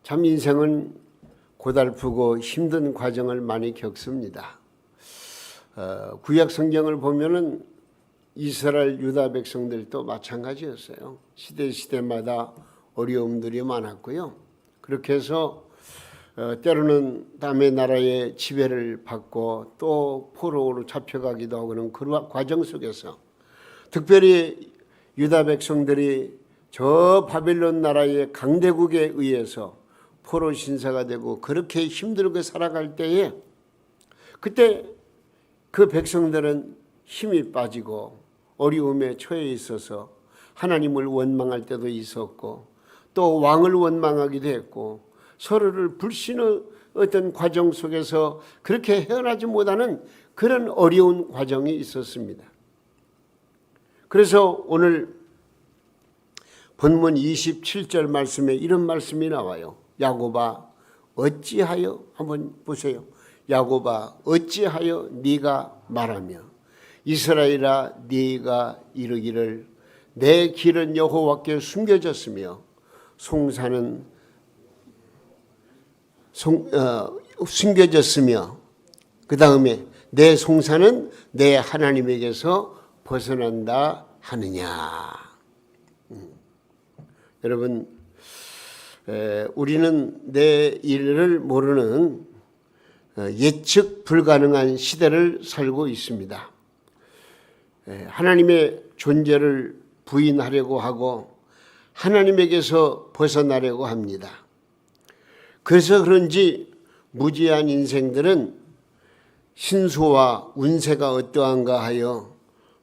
참 인생은 고달프고 힘든 과정을 많이 겪습니다. 구약 성경을 보면은 이스라엘 유다 백성들도 마찬가지였어요. 시대마다 어려움들이 많았고요. 그렇게 해서 때로는 남의 나라의 지배를 받고 또 포로로 잡혀가기도 하고는 그런 과정 속에서 특별히 유다 백성들이 저 바벨론 나라의 강대국에 의해서 포로 신사가 되고 그렇게 힘들게 살아갈 때에 그때 그 백성들은 힘이 빠지고 어려움에 처해 있어서 하나님을 원망할 때도 있었고 또 왕을 원망하기도 했고 서로를 불신의 어떤 과정 속에서 그렇게 헤어나지 못하는 그런 어려운 과정이 있었습니다. 그래서 오늘 본문 27절 말씀에 이런 말씀이 나와요. 야곱아 어찌하여, 한번 보세요. 야곱아 어찌하여 네가 말하며 이스라엘아 네가 이르기를 내 길은 여호와께 숨겨졌으며 숨겨졌으며 그 다음에 내 송사는 내 하나님에게서 벗어난다 하느냐. 여러분, 우리는 내 일을 모르는 예측 불가능한 시대를 살고 있습니다. 하나님의 존재를 부인하려고 하고 하나님에게서 벗어나려고 합니다. 그래서 그런지 무지한 인생들은 신수와 운세가 어떠한가 하여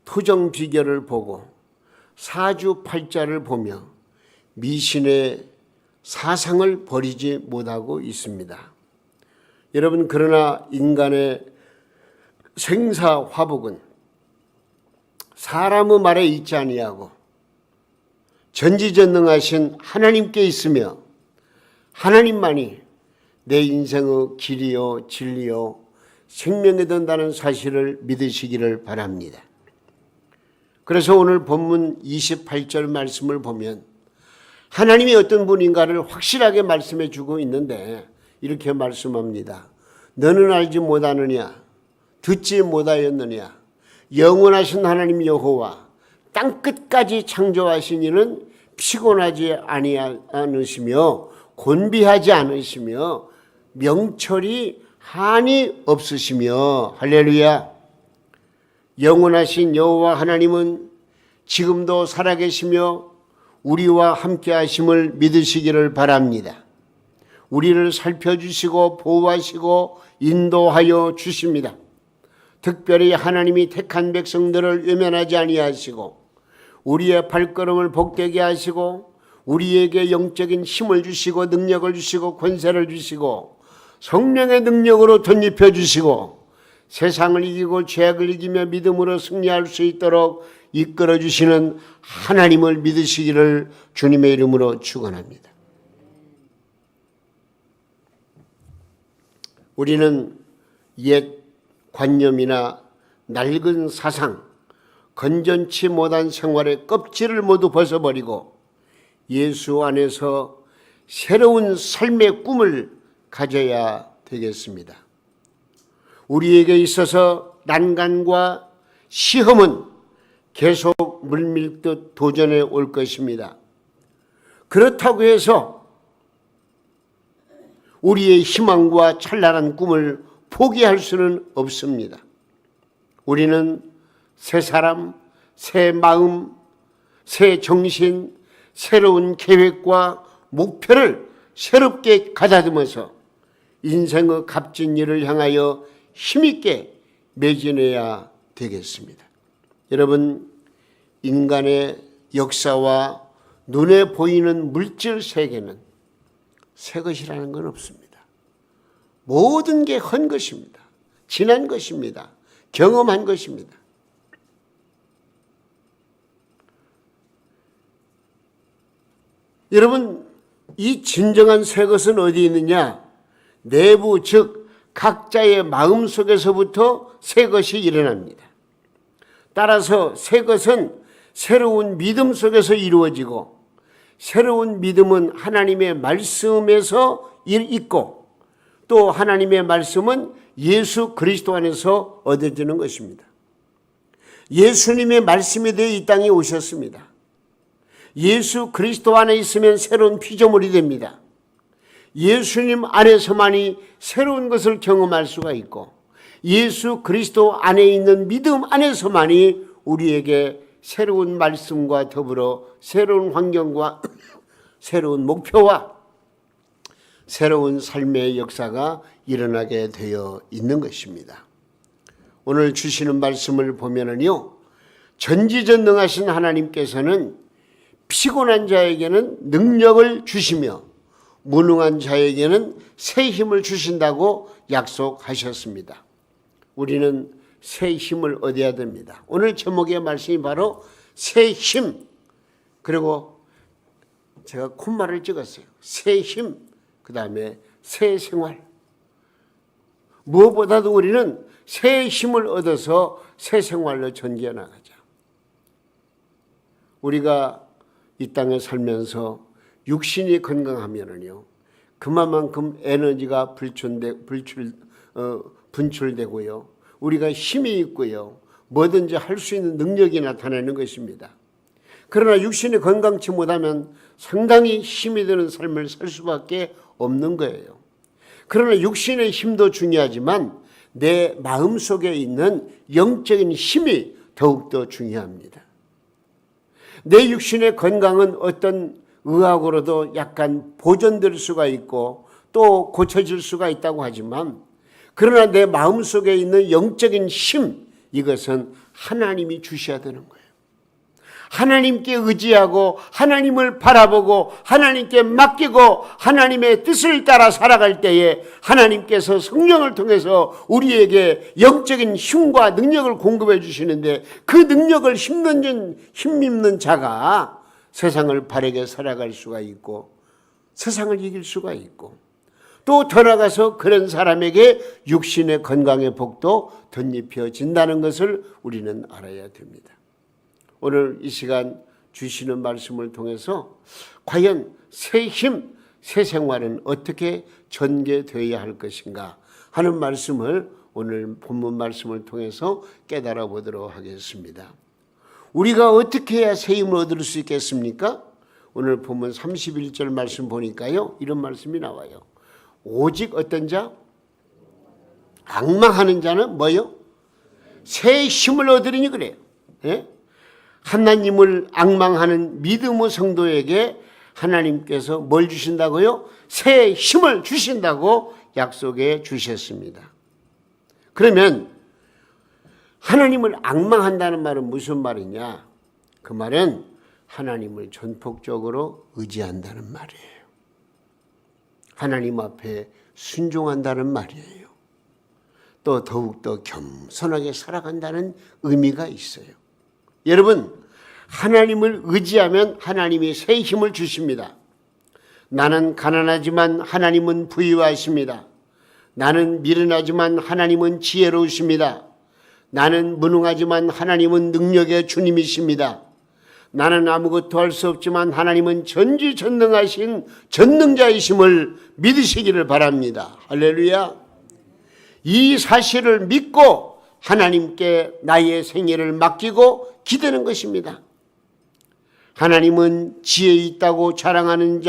토정 비결을 보고 사주팔자를 보며 미신의 사상을 버리지 못하고 있습니다. 여러분, 그러나 인간의 생사화복은 사람의 말에 있지 아니하고 전지전능하신 하나님께 있으며 하나님만이 내 인생의 길이요 진리요 생명이 된다는 사실을 믿으시기를 바랍니다. 그래서 오늘 본문 28절 말씀을 보면 하나님이 어떤 분인가를 확실하게 말씀해 주고 있는데 이렇게 말씀합니다. 너는 알지 못하느냐? 듣지 못하였느냐? 영원하신 하나님 여호와 땅끝까지 창조하신 이는 피곤하지 않으시며 곤비하지 않으시며 명철이 한이 없으시며 할렐루야. 영원하신 여호와 하나님은 지금도 살아계시며 우리와 함께 하심을 믿으시기를 바랍니다. 우리를 살펴주시고 보호하시고 인도하여 주십니다. 특별히 하나님이 택한 백성들을 외면하지 아니하시고 우리의 발걸음을 복되게 하시고 우리에게 영적인 힘을 주시고 능력을 주시고 권세를 주시고 성령의 능력으로 덧입혀 주시고 세상을 이기고 죄악을 이기며 믿음으로 승리할 수 있도록 이끌어 주시는 하나님을 믿으시기를 주님의 이름으로 축원합니다. 우리는 옛 관념이나 낡은 사상, 건전치 못한 생활의 껍질을 모두 벗어버리고 예수 안에서 새로운 삶의 꿈을 가져야 되겠습니다. 우리에게 있어서 난간과 시험은 계속 물밀듯 도전해 올 것입니다. 그렇다고 해서 우리의 희망과 찬란한 꿈을 포기할 수는 없습니다. 우리는 새 사람, 새 마음, 새 정신, 새로운 계획과 목표를 새롭게 가다듬어서 인생의 값진 일을 향하여 힘있게 매진해야 되겠습니다. 여러분, 인간의 역사와 눈에 보이는 물질 세계는 새 것이라는 건 없습니다. 모든 게 헌 것입니다. 지난 것입니다. 경험한 것입니다. 여러분, 이 진정한 새 것은 어디 있느냐? 내부, 즉 각자의 마음 속에서부터 새 것이 일어납니다. 따라서 새 것은 새로운 믿음 속에서 이루어지고 새로운 믿음은 하나님의 말씀에서 있고 또 하나님의 말씀은 예수 그리스도 안에서 얻어지는 것입니다. 예수님의 말씀에 대해 이 땅에 오셨습니다. 예수 그리스도 안에 있으면 새로운 피조물이 됩니다. 예수님 안에서만이 새로운 것을 경험할 수가 있고 예수 그리스도 안에 있는 믿음 안에서만이 우리에게 새로운 말씀과 더불어 새로운 환경과 새로운 목표와 새로운 삶의 역사가 일어나게 되어 있는 것입니다. 오늘 주시는 말씀을 보면은요, 전지전능하신 하나님께서는 피곤한 자에게는 능력을 주시며 무능한 자에게는 새 힘을 주신다고 약속하셨습니다. 우리는 새 힘을 얻어야 됩니다. 오늘 제목의 말씀이 바로 새 힘, 그리고 제가 콤마를 찍었어요. 새 힘, 그 다음에 새 생활. 무엇보다도 우리는 새 힘을 얻어서 새 생활로 전개해 나가자. 우리가 이 땅에 살면서 육신이 건강하면은요, 그만큼 에너지가 분출되고요, 우리가 힘이 있고요, 뭐든지 할 수 있는 능력이 나타나는 것입니다. 그러나 육신이 건강치 못하면 상당히 힘이 드는 삶을 살 수밖에 없는 거예요. 그러나 육신의 힘도 중요하지만 내 마음속에 있는 영적인 힘이 더욱더 중요합니다. 내 육신의 건강은 어떤 의학으로도 약간 보존될 수가 있고 또 고쳐질 수가 있다고 하지만, 그러나 내 마음속에 있는 영적인 힘, 이것은 하나님이 주셔야 되는 거예요. 하나님께 의지하고 하나님을 바라보고 하나님께 맡기고 하나님의 뜻을 따라 살아갈 때에 하나님께서 성령을 통해서 우리에게 영적인 힘과 능력을 공급해 주시는데, 그 능력을 힘입는 자가 세상을 바르게 살아갈 수가 있고 세상을 이길 수가 있고, 또 더 나아가서 그런 사람에게 육신의 건강의 복도 덧입혀진다는 것을 우리는 알아야 됩니다. 오늘 이 시간 주시는 말씀을 통해서 과연 새 힘, 새 생활은 어떻게 전개되어야 할 것인가 하는 말씀을 오늘 본문 말씀을 통해서 깨달아 보도록 하겠습니다. 우리가 어떻게 해야 새 힘을 얻을 수 있겠습니까? 오늘 본문 31절 말씀 보니까요, 이런 말씀이 나와요. 오직 어떤 자? 앙망하는 자는 뭐요? 새 힘을 얻으리니 그래요. 예? 하나님을 앙망하는 믿음의 성도에게 하나님께서 뭘 주신다고요? 새 힘을 주신다고 약속해 주셨습니다. 그러면 하나님을 앙망한다는 말은 무슨 말이냐? 그 말은 하나님을 전폭적으로 의지한다는 말이에요. 하나님 앞에 순종한다는 말이에요. 또 더욱더 겸손하게 살아간다는 의미가 있어요. 여러분, 하나님을 의지하면 하나님이 새 힘을 주십니다. 나는 가난하지만 하나님은 부유하십니다. 나는 미련하지만 하나님은 지혜로우십니다. 나는 무능하지만 하나님은 능력의 주님이십니다. 나는 아무것도 할 수 없지만 하나님은 전지전능하신 전능자이심을 믿으시기를 바랍니다. 할렐루야. 이 사실을 믿고 하나님께 나의 생애를 맡기고 기대는 것입니다. 하나님은 지혜 있다고 자랑하는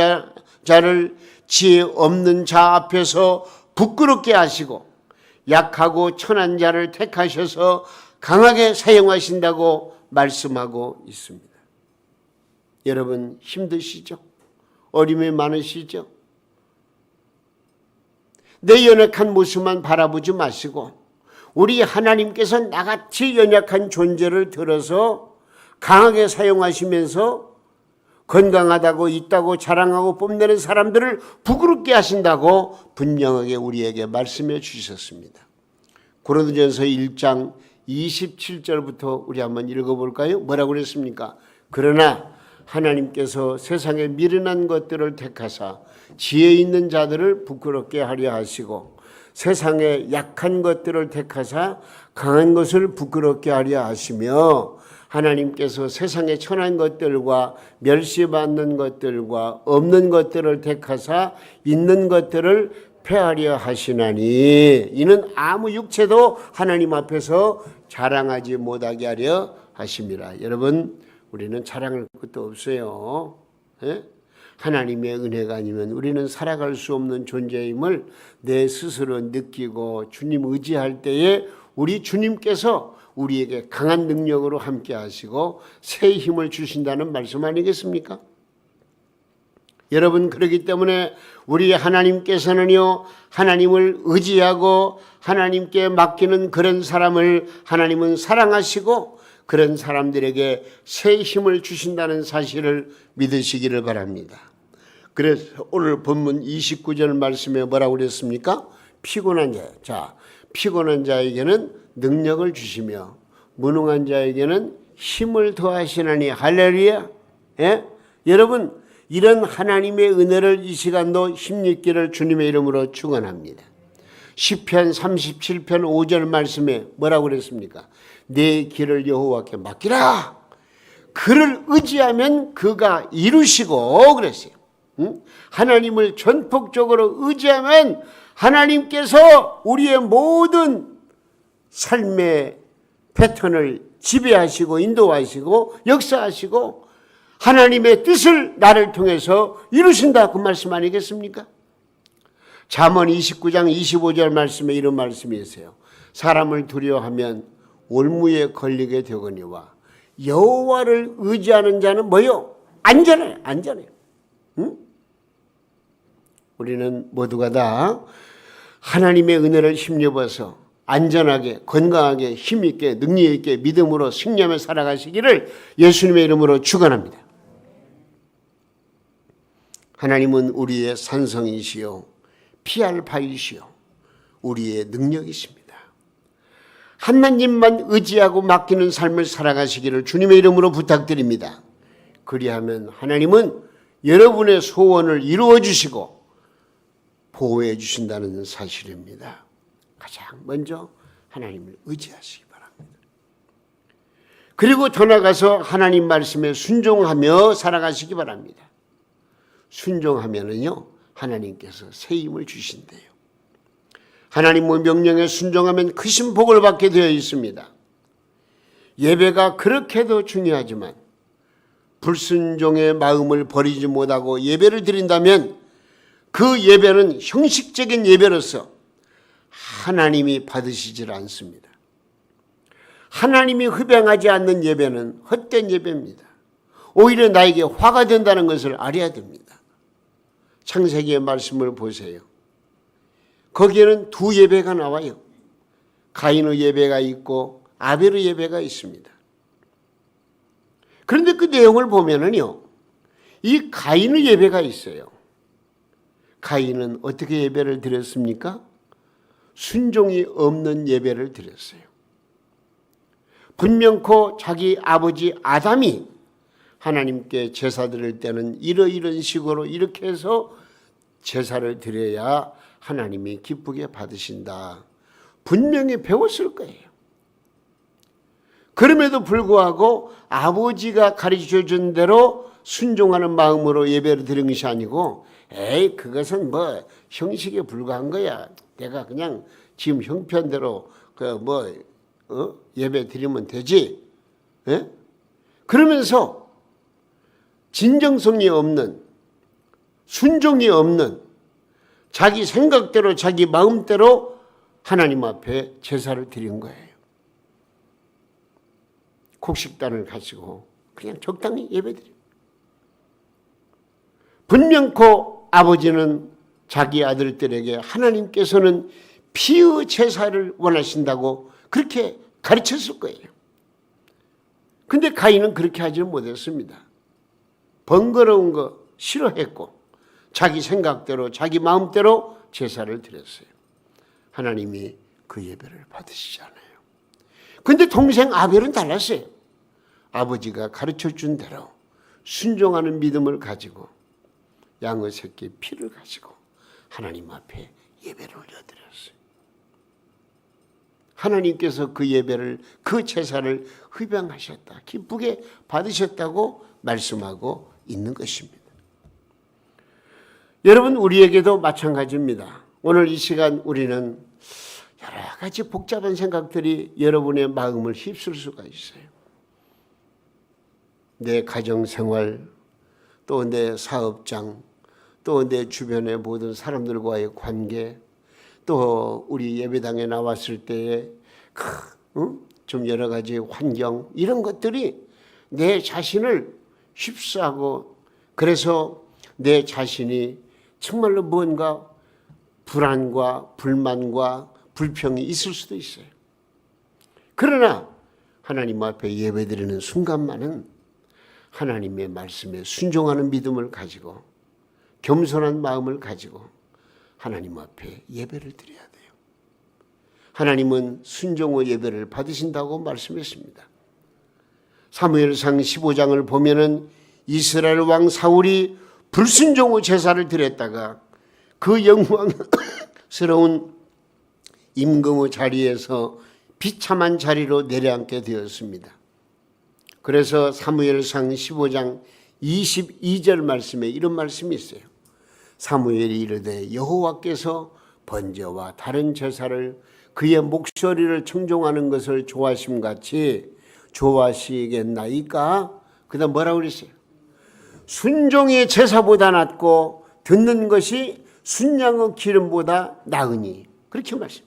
자를 지혜 없는 자 앞에서 부끄럽게 하시고 약하고 천한 자를 택하셔서 강하게 사용하신다고 말씀하고 있습니다. 여러분, 힘드시죠? 어려움이 많으시죠? 내 연약한 모습만 바라보지 마시고 우리 하나님께서 나같이 연약한 존재를 들어서 강하게 사용하시면서 건강하다고 있다고 자랑하고 뽐내는 사람들을 부끄럽게 하신다고 분명하게 우리에게 말씀해 주셨습니다. 고린도전서 1장 27절부터 우리 한번 읽어볼까요? 뭐라고 그랬습니까? 그러나 하나님께서 세상의 미련한 것들을 택하사 지혜 있는 자들을 부끄럽게 하려 하시고 세상의 약한 것들을 택하사 강한 것을 부끄럽게 하려 하시며 하나님께서 세상의 천한 것들과 멸시받는 것들과 없는 것들을 택하사 있는 것들을 폐하려 하시나니 이는 아무 육체도 하나님 앞에서 자랑하지 못하게 하려 하심이라. 여러분, 우리는 자랑할 것도 없어요. 예? 하나님의 은혜가 아니면 우리는 살아갈 수 없는 존재임을 내 스스로 느끼고 주님 의지할 때에 우리 주님께서 우리에게 강한 능력으로 함께 하시고 새 힘을 주신다는 말씀 아니겠습니까? 여러분, 그렇기 때문에 우리 하나님께서는요, 하나님을 의지하고 하나님께 맡기는 그런 사람을 하나님은 사랑하시고 그런 사람들에게 새 힘을 주신다는 사실을 믿으시기를 바랍니다. 그래서 오늘 본문 29절 말씀에 뭐라고 그랬습니까? 피곤한 자. 자, 피곤한 자에게는 능력을 주시며 무능한 자에게는 힘을 더하시나니. 할렐루야. 예? 여러분, 이런 하나님의 은혜를 이 시간도 힘입기를 주님의 이름으로 축원합니다. 시편 37편 5절 말씀에 뭐라고 그랬습니까? 내 길을 여호와께 맡기라. 그를 의지하면 그가 이루시고 그랬어요. 하나님을 전폭적으로 의지하면 하나님께서 우리의 모든 삶의 패턴을 지배하시고 인도하시고 역사하시고 하나님의 뜻을 나를 통해서 이루신다, 그 말씀 아니겠습니까? 잠언 29장 25절 말씀에 이런 말씀이 있어요. 사람을 두려워하면 올무에 걸리게 되거니와 여호와를 의지하는 자는 뭐요? 안전해요. 안전해요. 응? 우리는 모두가 다 하나님의 은혜를 힘입어서 안전하게, 건강하게, 힘있게, 능력있게, 믿음으로 승리하며 살아가시기를 예수님의 이름으로 축원합니다. 하나님은 우리의 산성이시요 피할 바이시요 우리의 능력이십니다. 하나님만 의지하고 맡기는 삶을 살아가시기를 주님의 이름으로 부탁드립니다. 그리하면 하나님은 여러분의 소원을 이루어 주시고 보호해 주신다는 사실입니다. 가장 먼저 하나님을 의지하시기 바랍니다. 그리고 더 나아가서 하나님 말씀에 순종하며 살아가시기 바랍니다. 순종하면은요, 하나님께서 새 힘을 주신대요. 하나님의 명령에 순종하면 크신 복을 받게 되어 있습니다. 예배가 그렇게도 중요하지만 불순종의 마음을 버리지 못하고 예배를 드린다면 그 예배는 형식적인 예배로서 하나님이 받으시질 않습니다. 하나님이 흡양하지 않는 예배는 헛된 예배입니다. 오히려 나에게 화가 된다는 것을 알아야 됩니다. 창세기의 말씀을 보세요. 거기에는 두 예배가 나와요. 가인의 예배가 있고 아벨의 예배가 있습니다. 그런데 그 내용을 보면은요, 이 가인의 예배가 있어요. 가인은 어떻게 예배를 드렸습니까? 순종이 없는 예배를 드렸어요. 분명코 자기 아버지 아담이 하나님께 제사 드릴 때는 이런 식으로 이렇게 해서 제사를 드려야 하나님이 기쁘게 받으신다. 분명히 배웠을 거예요. 그럼에도 불구하고 아버지가 가르쳐준 대로 순종하는 마음으로 예배를 드린 것이 아니고, 에이, 그것은 뭐 형식에 불과한 거야. 내가 그냥 지금 형편대로 예배 드리면 되지. 예? 그러면서 진정성이 없는, 순종이 없는, 자기 생각대로 자기 마음대로 하나님 앞에 제사를 드린 거예요. 곡식단을 가지고 그냥 적당히 예배드려요. 분명코 아버지는 자기 아들들에게 하나님께서는 피의 제사를 원하신다고 그렇게 가르쳤을 거예요. 근데 가인은 그렇게 하지 못했습니다. 번거로운 거 싫어했고 자기 생각대로 자기 마음대로 제사를 드렸어요. 하나님이 그 예배를 받으시지 않아요. 근데 동생 아벨은 달랐어요. 아버지가 가르쳐준 대로 순종하는 믿음을 가지고 양의 새끼 피를 가지고 하나님 앞에 예배를 올려드렸어요. 하나님께서 그 예배를, 그 제사를 흡양하셨다, 기쁘게 받으셨다고 말씀하고 있는 것입니다. 여러분, 우리에게도 마찬가지입니다. 오늘 이 시간 우리는 여러 가지 복잡한 생각들이 여러분의 마음을 휩쓸 수가 있어요. 내 가정생활, 또 내 사업장, 또 내 주변의 모든 사람들과의 관계, 또 우리 예배당에 나왔을 때의 좀 여러 가지 환경, 이런 것들이 내 자신을 휩싸고, 그래서 내 자신이 정말로 뭔가 불안과 불만과 불평이 있을 수도 있어요. 그러나 하나님 앞에 예배드리는 순간만은 하나님의 말씀에 순종하는 믿음을 가지고 겸손한 마음을 가지고 하나님 앞에 예배를 드려야 돼요. 하나님은 순종의 예배를 받으신다고 말씀했습니다. 사무엘상 15장을 보면은 이스라엘 왕 사울이 불순종의 제사를 드렸다가 그 영광스러운 임금의 자리에서 비참한 자리로 내려앉게 되었습니다. 그래서 사무엘상 15장 22절 말씀에 이런 말씀이 있어요. 사무엘이 이르되 여호와께서 번제와 다른 제사를 그의 목소리를 청종하는 것을 좋아하심같이 좋아하시겠나이까? 그 다음 뭐라고 그랬어요? 순종의 제사보다 낫고 듣는 것이 순양의 기름보다 나으니, 그렇게 말씀.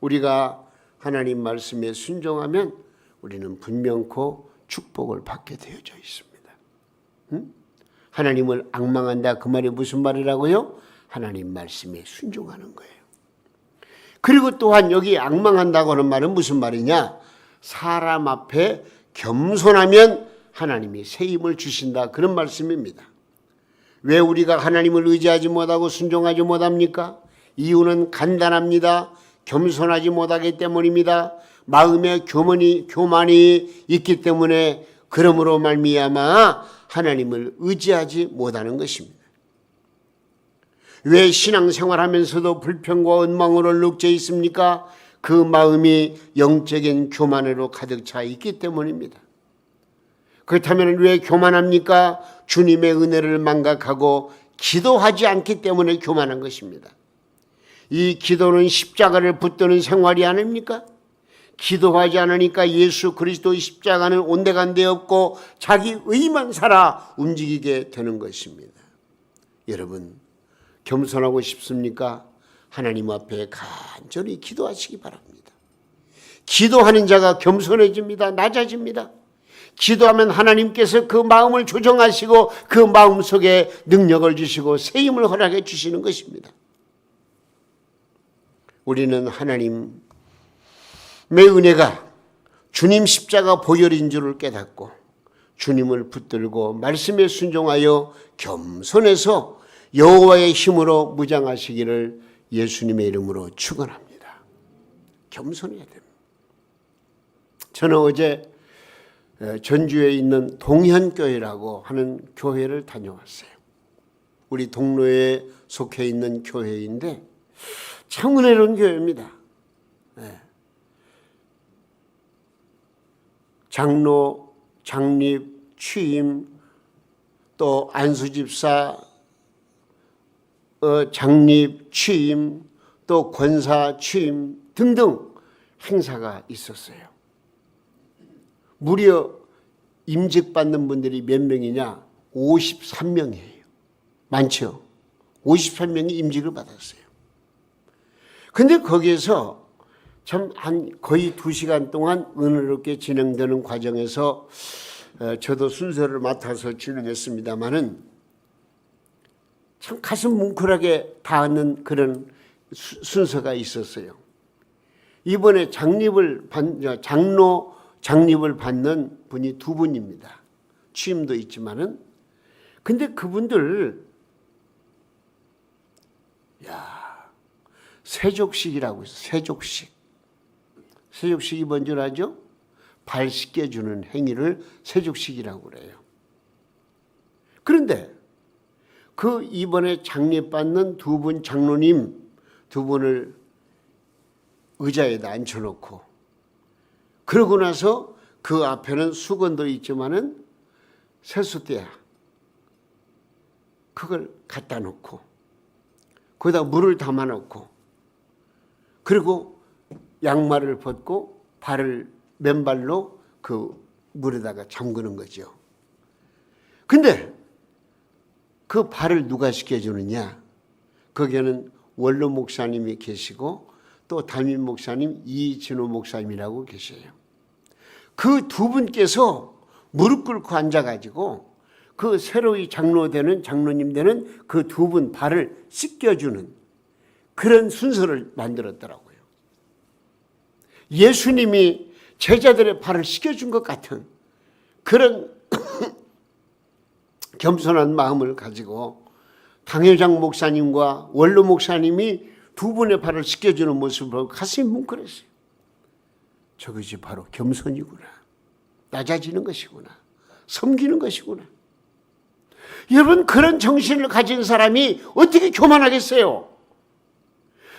우리가 하나님 말씀에 순종하면 우리는 분명코 축복을 받게 되어져 있습니다. 하나님을 앙망한다, 그 말이 무슨 말이라고요? 하나님 말씀에 순종하는 거예요. 그리고 또한 여기 앙망한다고 하는 말은 무슨 말이냐? 사람 앞에 겸손하면 하나님이 새 힘을 주신다, 그런 말씀입니다. 왜 우리가 하나님을 의지하지 못하고 순종하지 못합니까? 이유는 간단합니다. 겸손하지 못하기 때문입니다. 마음에 교만이 있기 때문에, 그러므로 말미암아 하나님을 의지하지 못하는 것입니다. 왜 신앙생활하면서도 불평과 원망으로 눅져 있습니까? 그 마음이 영적인 교만으로 가득 차 있기 때문입니다. 그렇다면 왜 교만합니까? 주님의 은혜를 망각하고 기도하지 않기 때문에 교만한 것입니다. 이 기도는 십자가를 붙드는 생활이 아닙니까? 기도하지 않으니까 예수 그리스도의 십자가는 온데간데 없고 자기 의만 살아 움직이게 되는 것입니다. 여러분, 겸손하고 싶습니까? 하나님 앞에 간절히 기도하시기 바랍니다. 기도하는 자가 겸손해집니다. 낮아집니다. 기도하면 하나님께서 그 마음을 조정하시고 그 마음 속에 능력을 주시고 새 힘을 허락해 주시는 것입니다. 우리는 하나님의 은혜가 주님 십자가 보혈인 줄을 깨닫고 주님을 붙들고 말씀에 순종하여 겸손해서 여호와의 힘으로 무장하시기를 예수님의 이름으로 축원합니다. 겸손해야 됩니다. 저는 어제 전주에 있는 동현교회라고 하는 교회를 다녀왔어요. 우리 동로에 속해 있는 교회인데 참 은혜로운 교회입니다. 장로, 장립, 취임, 또 안수집사 장립, 취임, 또 권사 취임 등등 행사가 있었어요. 무려 임직받는 분들이 몇 명이냐? 53명이에요. 많죠? 53명이 임직을 받았어요. 근데 거기에서 참 한 거의 2시간 동안 은혜롭게 진행되는 과정에서 저도 순서를 맡아서 진행했습니다마는 참 가슴 뭉클하게 닿는 그런 순서가 있었어요. 이번에 장로 장립을 받는 분이 2분입니다. 취임도 있지만은. 근데 그분들, 세족식이라고 있어요. 세족식. 세족식이 뭔 줄 아죠? 발 씻겨주는 행위를 세족식이라고 그래요. 그런데 그 이번에 장립받는 2분 장로님 2분을 의자에다 앉혀놓고, 그러고 나서 그 앞에는 수건도 있지만은 세숫대야, 그걸 갖다 놓고 거기다 물을 담아 놓고, 그리고 양말을 벗고 발을 맨발로 그 물에다가 잠그는 거죠. 근데 그 발을 누가 씻겨주느냐? 거기에는 원로 목사님이 계시고 또 담임 목사님 이진호 목사님이라고 계세요. 그 두 분께서 무릎 꿇고 앉아가지고 그 새로이 장로 되는, 장로님 되는 그 두 분 발을 씻겨주는 그런 순서를 만들었더라고요. 예수님이 제자들의 발을 씻겨준 것 같은 그런 겸손한 마음을 가지고 당회장 목사님과 원로 목사님이 두 분의 발을 씻겨주는 모습을 보고 가슴이 뭉클했어요. 저것이 바로 겸손이구나. 낮아지는 것이구나. 섬기는 것이구나. 여러분, 그런 정신을 가진 사람이 어떻게 교만하겠어요?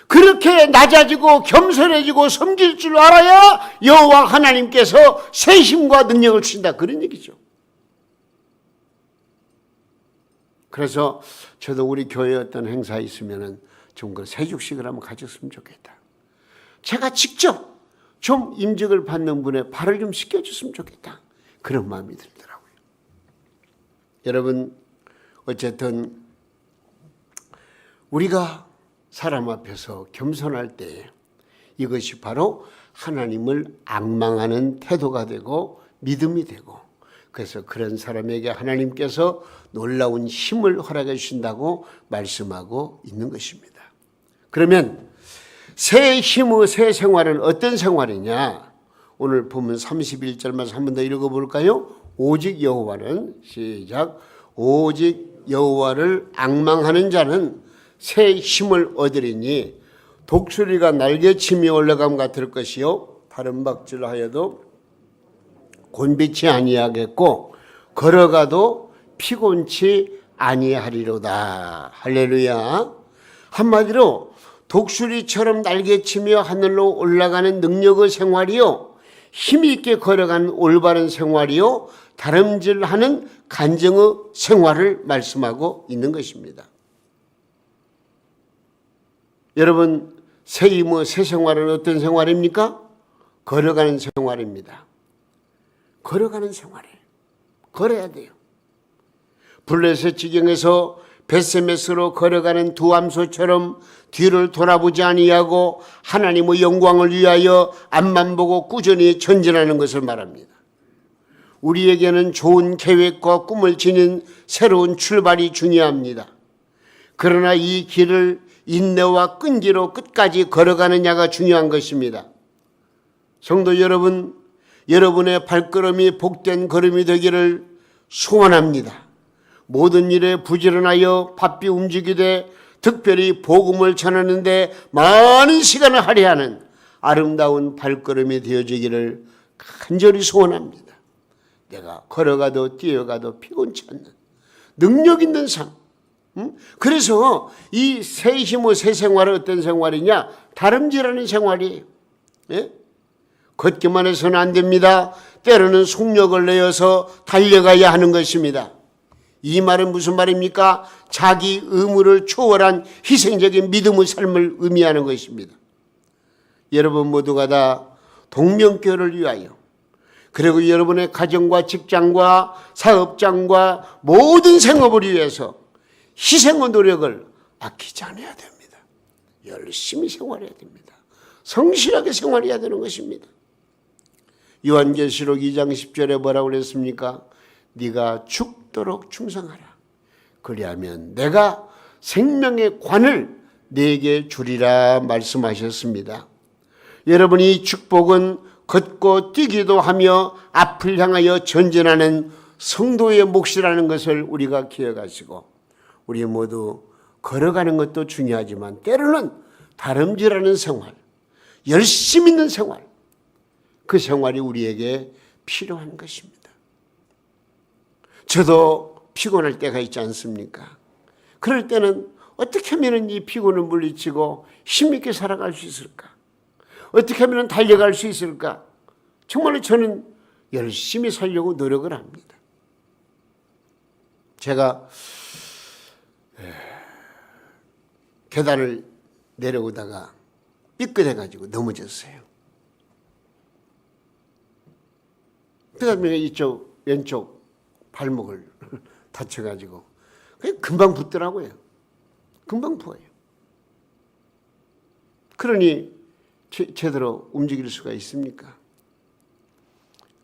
그렇게 낮아지고 겸손해지고 섬길 줄 알아야 여호와 하나님께서 새 힘과 능력을 주신다, 그런 얘기죠. 그래서 저도 우리 교회에 어떤 행사에 있으면은 좀 그 세죽식을 한번 가졌으면 좋겠다. 제가 직접 좀 임직을 받는 분의 발을 좀 씻겨줬으면 좋겠다, 그런 마음이 들더라고요. 여러분, 어쨌든 우리가 사람 앞에서 겸손할 때 이것이 바로 하나님을 앙망하는 태도가 되고 믿음이 되고, 그래서 그런 사람에게 하나님께서 놀라운 힘을 허락해 주신다고 말씀하고 있는 것입니다. 그러면 새 힘의 새 생활은 어떤 생활이냐? 오늘 보면 31절 말씀 한 번 더 읽어볼까요? 오직 여호와는, 시작, 오직 여호와를 앙망하는 자는 새 힘을 얻으리니 독수리가 날개치며 올라감 같을 것이요 다른 박질하여도 곤비치 아니하겠고 걸어가도 피곤치 아니하리로다. 할렐루야. 한마디로 독수리처럼 날개치며 하늘로 올라가는 능력의 생활이요, 힘이 있게 걸어가는 올바른 생활이요, 다름질하는 간정의 생활을 말씀하고 있는 것입니다. 여러분, 새 힘의 새 생활은 어떤 생활입니까? 걸어가는 생활입니다. 걸어가는 생활이에요. 걸어야 돼요. 블레셋 지경에서 벳세메스로 걸어가는 두 암소처럼 뒤를 돌아보지 아니하고 하나님의 영광을 위하여 앞만 보고 꾸준히 전진하는 것을 말합니다. 우리에게는 좋은 계획과 꿈을 지닌 새로운 출발이 중요합니다. 그러나 이 길을 인내와 끈기로 끝까지 걸어가느냐가 중요한 것입니다. 성도 여러분, 여러분의 발걸음이 복된 걸음이 되기를 소원합니다. 모든 일에 부지런하여 바삐 움직이되 특별히 복음을 전하는 데 많은 시간을 할애하는 아름다운 발걸음이 되어지기를 간절히 소원합니다. 내가 걸어가도 뛰어가도 피곤치 않는 능력 있는 삶. 그래서 이 새 힘의 새 생활은 어떤 생활이냐? 다름질하는 생활이에요. 예? 걷기만 해서는 안 됩니다. 때로는 속력을 내어서 달려가야 하는 것입니다. 이 말은 무슨 말입니까? 자기 의무를 초월한 희생적인 믿음의 삶을 의미하는 것입니다. 여러분 모두가 다 동명교회를 위하여, 그리고 여러분의 가정과 직장과 사업장과 모든 생업을 위해서 희생의 노력을 아끼지 않아야 됩니다. 열심히 생활해야 됩니다. 성실하게 생활해야 되는 것입니다. 요한계시록 2장 10절에 뭐라고 그랬습니까? 네가 죽도록 충성하라. 그리하면 내가 생명의 관을 네게 주리라 말씀하셨습니다. 여러분, 이 축복은 걷고 뛰기도 하며 앞을 향하여 전진하는 성도의 몫이라는 것을 우리가 기억하시고, 우리 모두 걸어가는 것도 중요하지만 때로는 다름질하는 생활, 열심 있는 생활, 그 생활이 우리에게 필요한 것입니다. 저도 피곤할 때가 있지 않습니까? 그럴 때는 어떻게 하면 이 피곤을 물리치고 힘있게 살아갈 수 있을까? 어떻게 하면 달려갈 수 있을까? 정말로 저는 열심히 살려고 노력을 합니다. 제가 계단을 내려오다가 삐끗해가지고 넘어졌어요. 그다음에 이쪽 왼쪽 발목을 다쳐가지고 금방 붓더라고요. 금방 부어요. 그러니 제대로 움직일 수가 있습니까?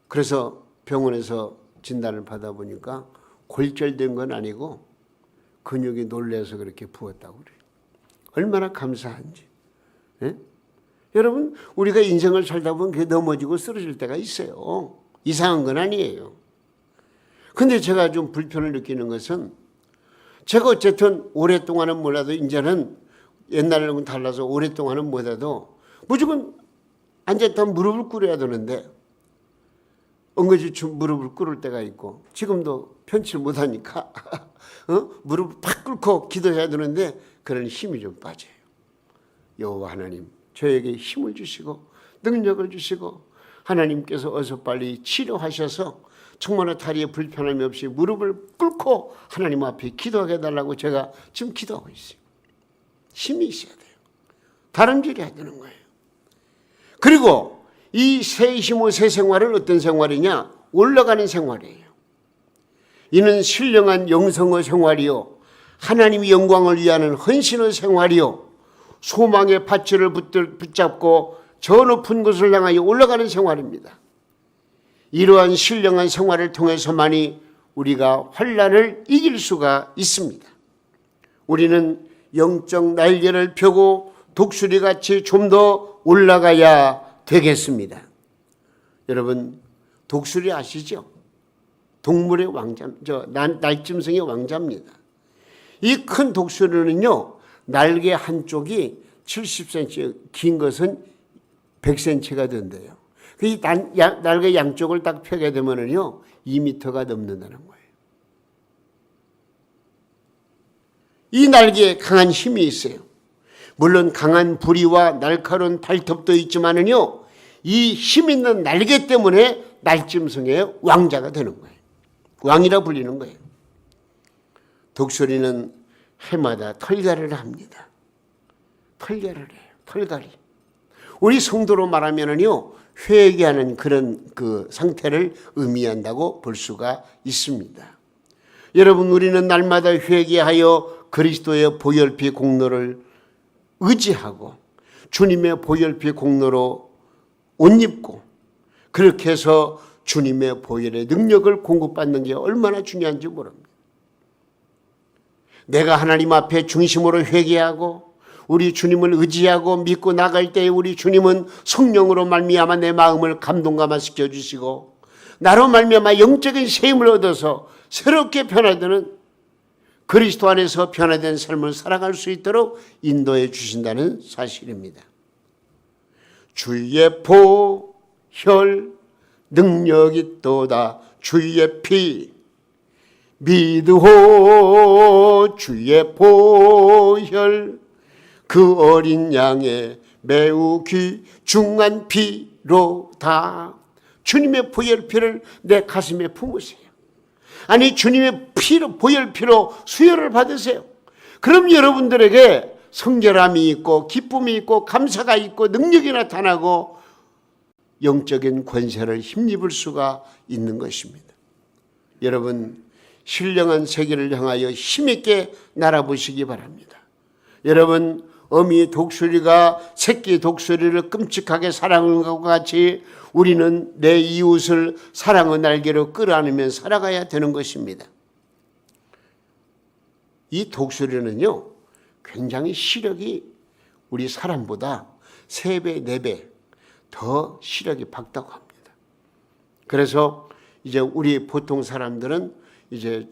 그래서 병원에서 진단을 받아보니까 골절된 건 아니고 근육이 놀라서 그렇게 부었다고 그래요. 얼마나 감사한지. 예? 여러분, 우리가 인생을 살다 보면 그게 넘어지고 쓰러질 때가 있어요. 이상한 건 아니에요. 근데 제가 좀 불편을 느끼는 것은 제가 어쨌든 오랫동안은 몰라도 이제는 옛날에는 달라서 오랫동안은 못해도 무조건 앉았다 무릎을 꿇어야 되는데 엉거지 무릎을 꿇을 때가 있고 지금도 편치를 못하니까 무릎을 팍 꿇고 기도해야 되는데 그런 힘이 좀 빠져요. 여호와 하나님 저에게 힘을 주시고 능력을 주시고 하나님께서 어서 빨리 치료하셔서 정말 다리에 불편함이 없이 무릎을 꿇고 하나님 앞에 기도하게 해달라고 제가 지금 기도하고 있어요. 힘이 있어야 돼요. 다름질해야 되는 거예요. 그리고 이 새 힘의 새 생활은 어떤 생활이냐? 올라가는 생활이에요. 이는 신령한 영성의 생활이요 하나님의 영광을 위하는 헌신의 생활이요 소망의 밧줄을 붙잡고 저 높은 곳을 향하여 올라가는 생활입니다. 이러한 신령한 생활을 통해서만이 우리가 환난을 이길 수가 있습니다. 우리는 영적 날개를 펴고 독수리같이 좀 더 올라가야 되겠습니다. 여러분, 독수리 아시죠? 동물의 왕자, 날짐승의 왕자입니다. 이 큰 독수리는요, 날개 한쪽이 70cm, 긴 것은 100cm가 된대요. 이 날개 양쪽을 딱 펴게 되면은요, 2m가 넘는다는 거예요. 이 날개에 강한 힘이 있어요. 물론 강한 부리와 날카로운 발톱도 있지만은요, 이 힘 있는 날개 때문에 날짐승의 왕자가 되는 거예요. 왕이라 불리는 거예요. 독수리는 해마다 털갈이를 합니다. 털갈이를 해요. 털갈이. 우리 성도로 말하면은요, 회개하는 그런 그 상태를 의미한다고 볼 수가 있습니다. 여러분, 우리는 날마다 회개하여 그리스도의 보혈피 공로를 의지하고 주님의 보혈피 공로로 옷 입고 그렇게 해서 주님의 보혈의 능력을 공급받는 게 얼마나 중요한지 모릅니다. 내가 하나님 앞에 중심으로 회개하고 우리 주님을 의지하고 믿고 나갈 때에 우리 주님은 성령으로 말미암아 내 마음을 감동감화시켜 주시고 나로 말미암아 영적인 세임을 얻어서 새롭게 변화되는 그리스도 안에서 변화된 삶을 살아갈 수 있도록 인도해 주신다는 사실입니다. 주의 보혈 능력이 있도다. 주의 피 믿으오. 주의 보혈 그 어린 양의 매우 귀중한 피로다. 주님의 보혈피를 내 가슴에 품으세요. 아니, 주님의 피로, 보혈피로 수혈을 받으세요. 그럼 여러분들에게 성결함이 있고 기쁨이 있고 감사가 있고 능력이 나타나고 영적인 권세를 힘입을 수가 있는 것입니다. 여러분, 신령한 세계를 향하여 힘있게 날아보시기 바랍니다. 여러분, 어미 독수리가 새끼 독수리를 끔찍하게 사랑하는 것과 같이 우리는 내 이웃을 사랑의 날개로 끌어안으며 살아가야 되는 것입니다. 이 독수리는요, 굉장히 시력이 우리 사람보다 3배, 4배 더 시력이 밝다고 합니다. 그래서 이제 우리 보통 사람들은 이제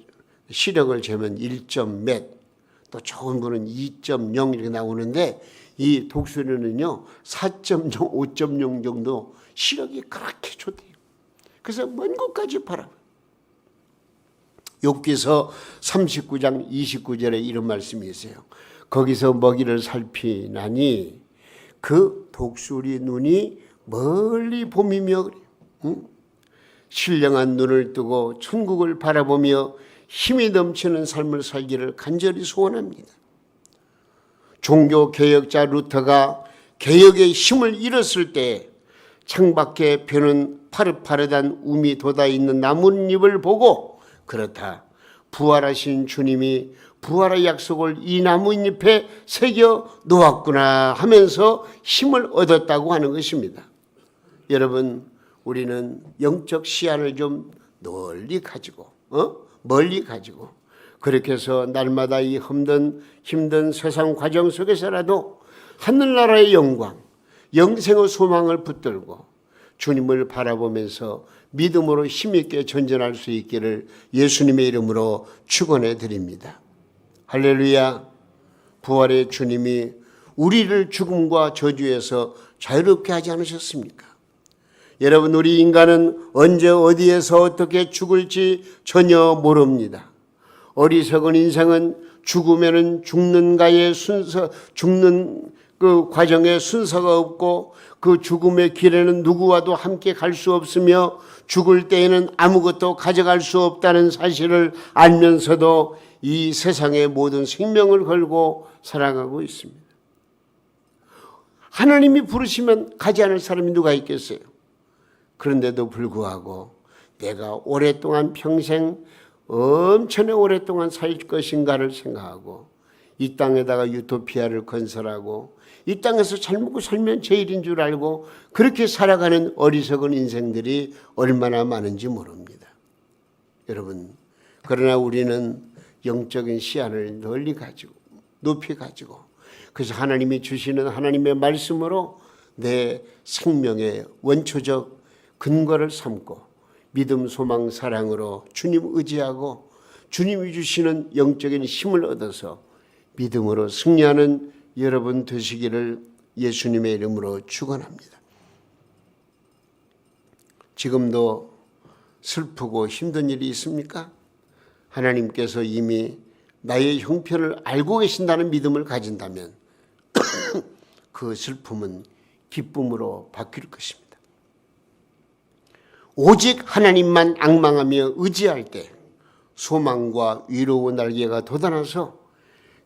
시력을 재면 1점 몇, 또 좋은 분은 2.0 이렇게 나오는데 이 독수리는요 4.0, 5.0 정도 시력이 그렇게 좋대요. 그래서 먼 곳까지 바라봐요. 욥기서 39장 29절에 이런 말씀이 있어요. 거기서 먹이를 살피나니 그 독수리 눈이 멀리 봄이며 신령한 눈을 뜨고 천국을 바라보며 힘이 넘치는 삶을 살기를 간절히 소원합니다. 종교개혁자 루터가 개혁의 힘을 잃었을 때 창밖에 펴는 파릇파릇한 움이 돋아있는 나뭇잎을 보고 그렇다, 부활하신 주님이 부활의 약속을 이 나뭇잎에 새겨 놓았구나 하면서 힘을 얻었다고 하는 것입니다. 여러분, 우리는 영적 시야를 좀 널리 가지고 멀리 가지고 그렇게 해서 날마다 이 힘든 세상 과정 속에서라도 하늘나라의 영광, 영생의 소망을 붙들고 주님을 바라보면서 믿음으로 힘있게 전진할 수 있기를 예수님의 이름으로 축원해 드립니다. 할렐루야. 부활의 주님이 우리를 죽음과 저주에서 자유롭게 하지 않으셨습니까? 여러분, 우리 인간은 언제 어디에서 어떻게 죽을지 전혀 모릅니다. 어리석은 인생은 죽으면은 죽는 그 과정에 순서가 없고 그 죽음의 길에는 누구와도 함께 갈 수 없으며 죽을 때에는 아무것도 가져갈 수 없다는 사실을 알면서도 이 세상의 모든 생명을 걸고 살아가고 있습니다. 하나님이 부르시면 가지 않을 사람이 누가 있겠어요? 그런데도 불구하고 내가 오랫동안 평생 엄청나게 오랫동안 살 것인가를 생각하고 이 땅에다가 유토피아를 건설하고 이 땅에서 잘 먹고 살면 제일인 줄 알고 그렇게 살아가는 어리석은 인생들이 얼마나 많은지 모릅니다. 여러분, 그러나 우리는 영적인 시야를 널리 가지고 높이 가지고 그래서 하나님이 주시는 하나님의 말씀으로 내 생명의 원초적 근거를 삼고 믿음, 소망, 사랑으로 주님 의지하고 주님이 주시는 영적인 힘을 얻어서 믿음으로 승리하는 여러분 되시기를 예수님의 이름으로 축원합니다. 지금도 슬프고 힘든 일이 있습니까? 하나님께서 이미 나의 형편을 알고 계신다는 믿음을 가진다면 그 슬픔은 기쁨으로 바뀔 것입니다. 오직 하나님만 앙망하며 의지할 때 소망과 위로의 날개가 돋아나서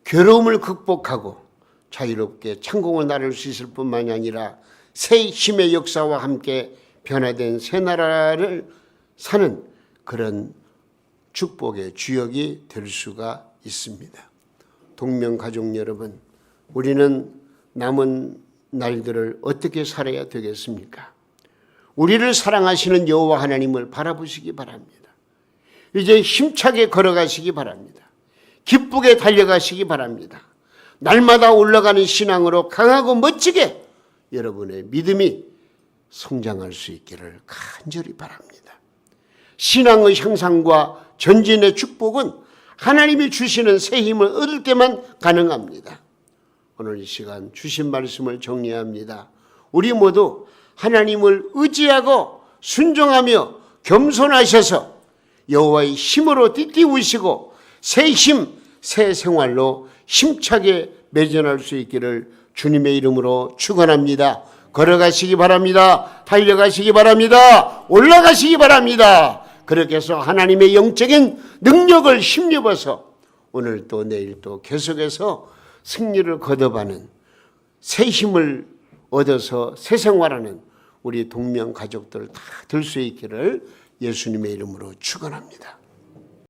괴로움을 극복하고 자유롭게 창공을 나를 수 있을 뿐만이 아니라 새 힘의 역사와 함께 변화된 새 나라를 사는 그런 축복의 주역이 될 수가 있습니다. 동명가족 여러분, 우리는 남은 날들을 어떻게 살아야 되겠습니까? 우리를 사랑하시는 여호와 하나님을 바라보시기 바랍니다. 이제 힘차게 걸어가시기 바랍니다. 기쁘게 달려가시기 바랍니다. 날마다 올라가는 신앙으로 강하고 멋지게 여러분의 믿음이 성장할 수 있기를 간절히 바랍니다. 신앙의 향상과 전진의 축복은 하나님이 주시는 새 힘을 얻을 때만 가능합니다. 오늘 이 시간 주신 말씀을 정리합니다. 우리 모두 하나님을 의지하고 순종하며 겸손하셔서 여호와의 힘으로 띠띠우시고 새 힘, 새 생활로 힘차게 매전할 수 있기를 주님의 이름으로 축원합니다. 걸어가시기 바랍니다. 달려가시기 바랍니다. 올라가시기 바랍니다. 그렇게 해서 하나님의 영적인 능력을 힘입어서 오늘 또 내일 또 계속해서 승리를 거듭하는 새 힘을 얻어서 새 생활하는 우리 동명 가족들 다 될 수 있기를 예수님의 이름으로 축원합니다.